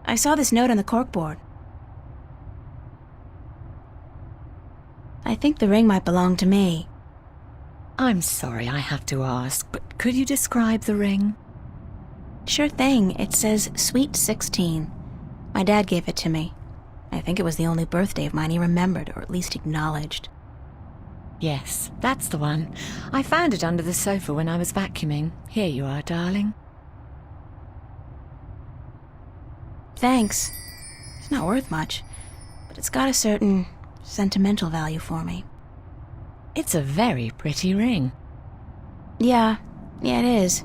I saw this note on the corkboard. I think the ring might belong to me. I'm sorry I have to ask, but could you describe the ring? Sure thing. It says Sweet 16. My dad gave it to me. I think it was the only birthday of mine he remembered, or at least acknowledged. Yes, that's the one. I found it under the sofa when I was vacuuming. Here you are, darling. Thanks. It's not worth much, but it's got a certain sentimental value for me. It's a very pretty ring. Yeah, it is.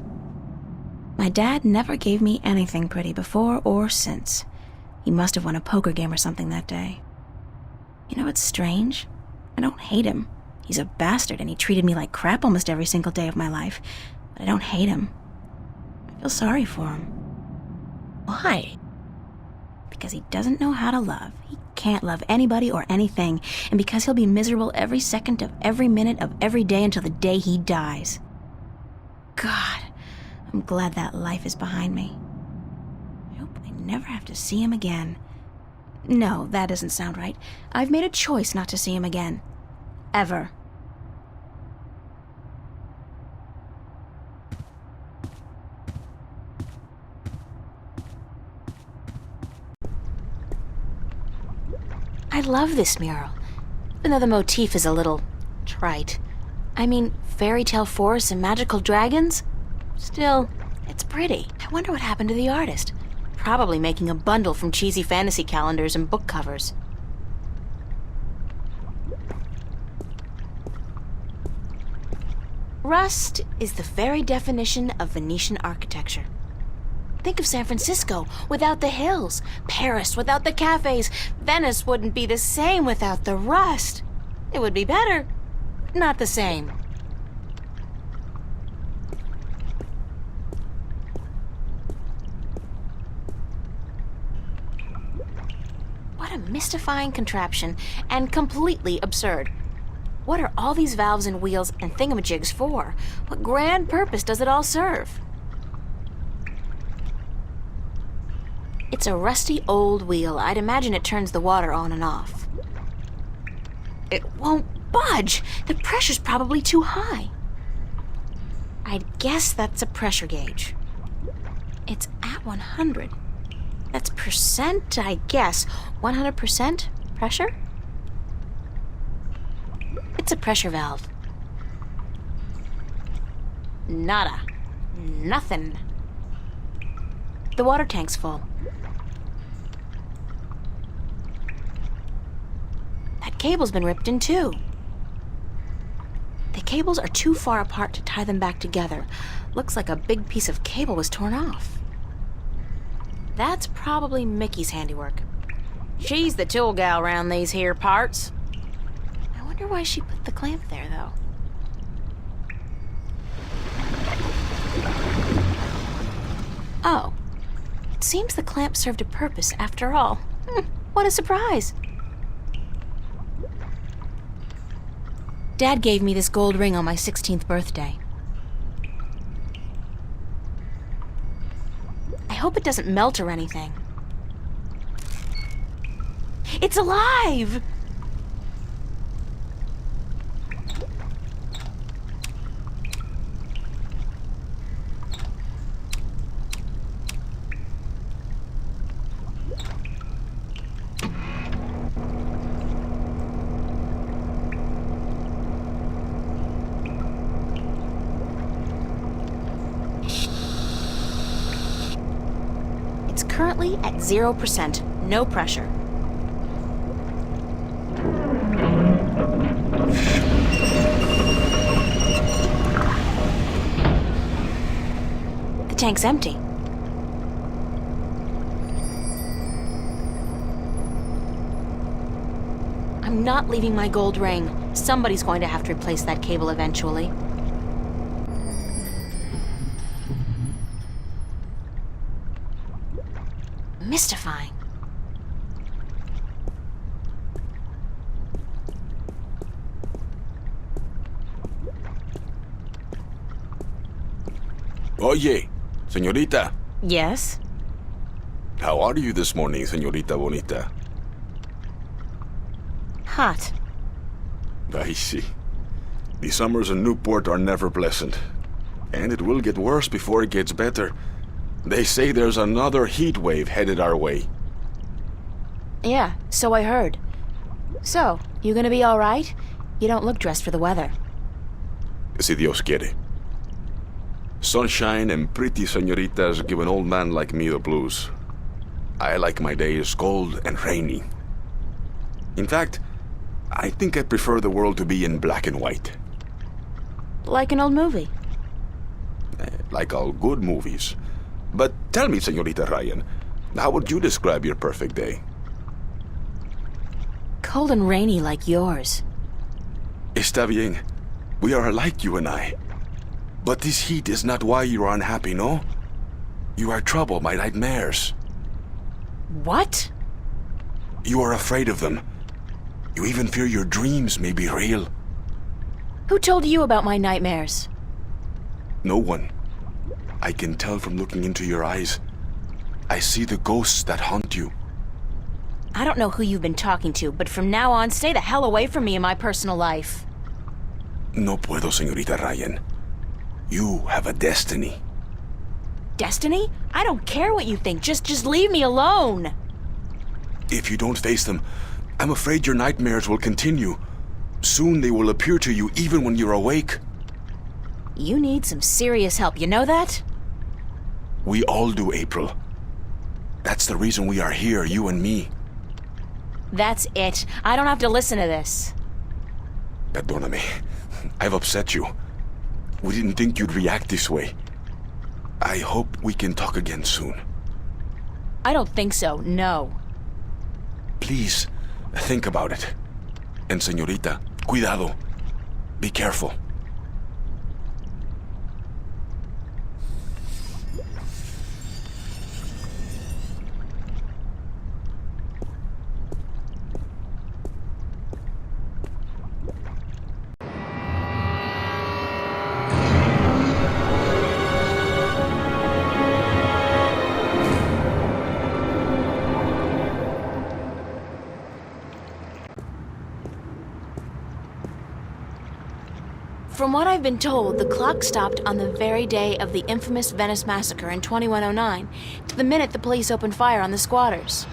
My dad never gave me anything pretty before or since. He must have won a poker game or something that day. You know what's strange? I don't hate him. He's a bastard and he treated me like crap almost every single day of my life. But I don't hate him. I feel sorry for him. Why? Because he doesn't know how to love. He can't love anybody or anything. And because he'll be miserable every second of every minute of every day until the day he dies. God, I'm glad that life is behind me. I hope I never have to see him again. No, that doesn't sound right. I've made a choice not to see him again. Ever. I love this mural, even though the motif is a little trite. I mean, fairy tale forests and magical dragons? Still, it's pretty. I wonder what happened to the artist. Probably making a bundle from cheesy fantasy calendars and book covers. Rust is the very definition of Venetian architecture. Think of San Francisco without the hills, Paris without the cafes. Venice wouldn't be the same without the rust. It would be better, not the same. What a mystifying contraption, and completely absurd. What are all these valves and wheels and thingamajigs for? What grand purpose does it all serve? It's a rusty old wheel. I'd imagine it turns the water on and off. It won't budge. The pressure's probably too high. I'd guess that's a pressure gauge. It's at 100. That's percent, I guess. 100% pressure? It's a pressure valve. Nada. Nothing. The water tank's full. That cable's been ripped in two. The cables are too far apart to tie them back together. Looks like a big piece of cable was torn off. That's probably Mickey's handiwork. She's the tool gal around these here parts. I wonder why she put the clamp there, though. Oh. It seems the clamp served a purpose after all. What a surprise. Dad gave me this gold ring on my 16th birthday. I hope it doesn't melt or anything. It's alive! It's currently at 0%, no pressure. The tank's empty. I'm not leaving my gold ring. Somebody's going to have to replace that cable eventually. Mystifying. Oye, señorita. Yes? How are you this morning, señorita bonita? Hot. I see. The summers in Newport are never pleasant. And it will get worse before it gets better. They say there's another heat wave headed our way. Yeah, so I heard. So, you gonna be alright? You don't look dressed for the weather. Si Dios quiere. Sunshine and pretty señoritas give an old man like me the blues. I like my days cold and rainy. In fact, I think I prefer the world to be in black and white. Like an old movie. Like all good movies. But tell me, señorita Ryan, how would you describe your perfect day? Cold and rainy like yours. Está bien. We are alike, you and I. But this heat is not why you are unhappy, no? You are troubled by nightmares. What? You are afraid of them. You even fear your dreams may be real. Who told you about my nightmares? No one. I can tell from looking into your eyes. I see the ghosts that haunt you. I don't know who you've been talking to, but from now on, stay the hell away from me in my personal life. No puedo, señorita Ryan. You have a destiny. Destiny? I don't care what you think. Just leave me alone. If you don't face them, I'm afraid your nightmares will continue. Soon they will appear to you even when you're awake. You need some serious help, you know that? We all do, April. That's the reason we are here, you and me. That's it. I don't have to listen to this. Perdóname. I've upset you. We didn't think you'd react this way. I hope we can talk again soon. I don't think so, no. Please, think about it. And señorita, cuidado. Be careful. From what I've been told, the clock stopped on the very day of the infamous Venice massacre in 2109, to the minute the police opened fire on the squatters.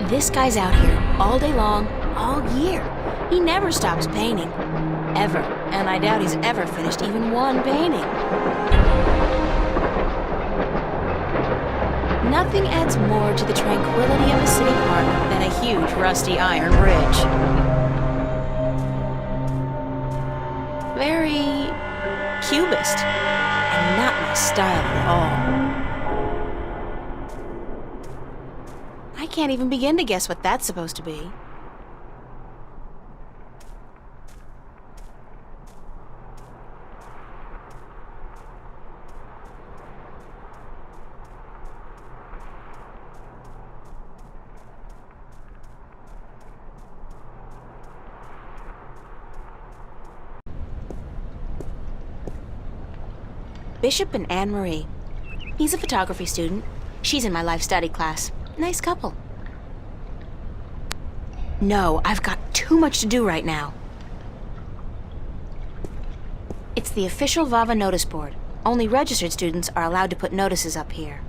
This guy's out here all day long, all year. He never stops painting. Ever. And I doubt he's ever finished even one painting. Nothing adds more to the tranquility of a city park than a huge rusty iron bridge. Very cubist, and not my style at all. I can't even begin to guess what that's supposed to be. Bishop and Anne-Marie. He's a photography student. She's in my life study class. Nice couple. No, I've got too much to do right now. It's the official VAVA notice board. Only registered students are allowed to put notices up here.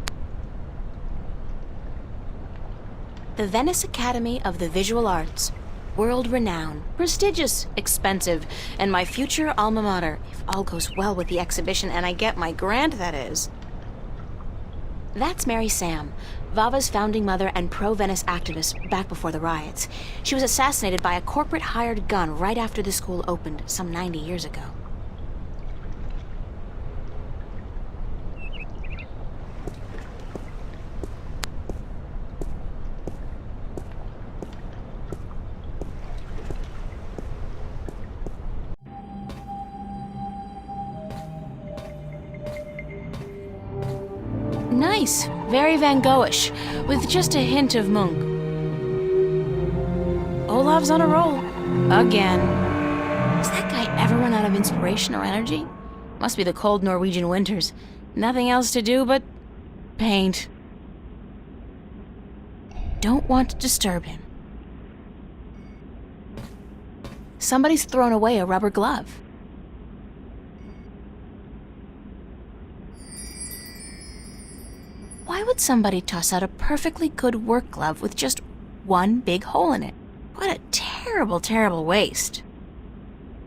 The Venice Academy of the Visual Arts. World-renowned, prestigious, expensive, and my future alma mater, if all goes well with the exhibition and I get my grant, that is. That's Mary Sam, Vava's founding mother and pro-Venice activist back before the riots. She was assassinated by a corporate hired gun right after the school opened some 90 years ago. Nice, very Van Goghish, with just a hint of Munch. Olav's on a roll. Again. Does that guy ever run out of inspiration or energy? Must be the cold Norwegian winters. Nothing else to do but paint. Don't want to disturb him. Somebody's thrown away a rubber glove. Why would somebody toss out a perfectly good work glove with just one big hole in it? What a terrible, terrible waste.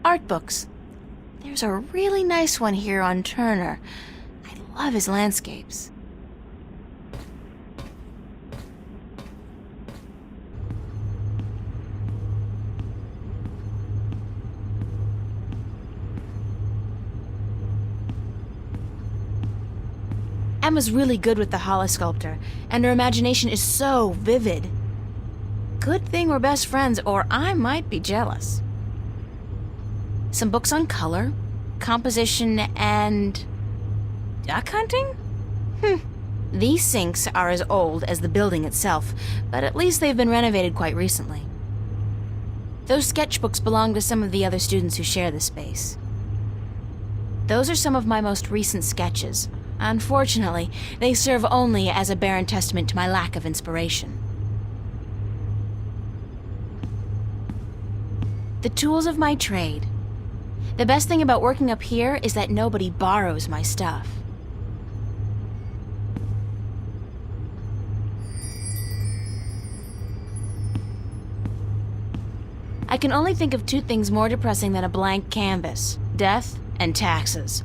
Art books. There's a really nice one here on Turner. I love his landscapes. Emma's really good with the holosculptor, and her imagination is so vivid. Good thing we're best friends, or I might be jealous. Some books on color, composition, and duck hunting? These sinks are as old as the building itself, but at least they've been renovated quite recently. Those sketchbooks belong to some of the other students who share the space. Those are some of my most recent sketches. Unfortunately, they serve only as a barren testament to my lack of inspiration. The tools of my trade. The best thing about working up here is that nobody borrows my stuff. I can only think of two things more depressing than a blank canvas: death and taxes.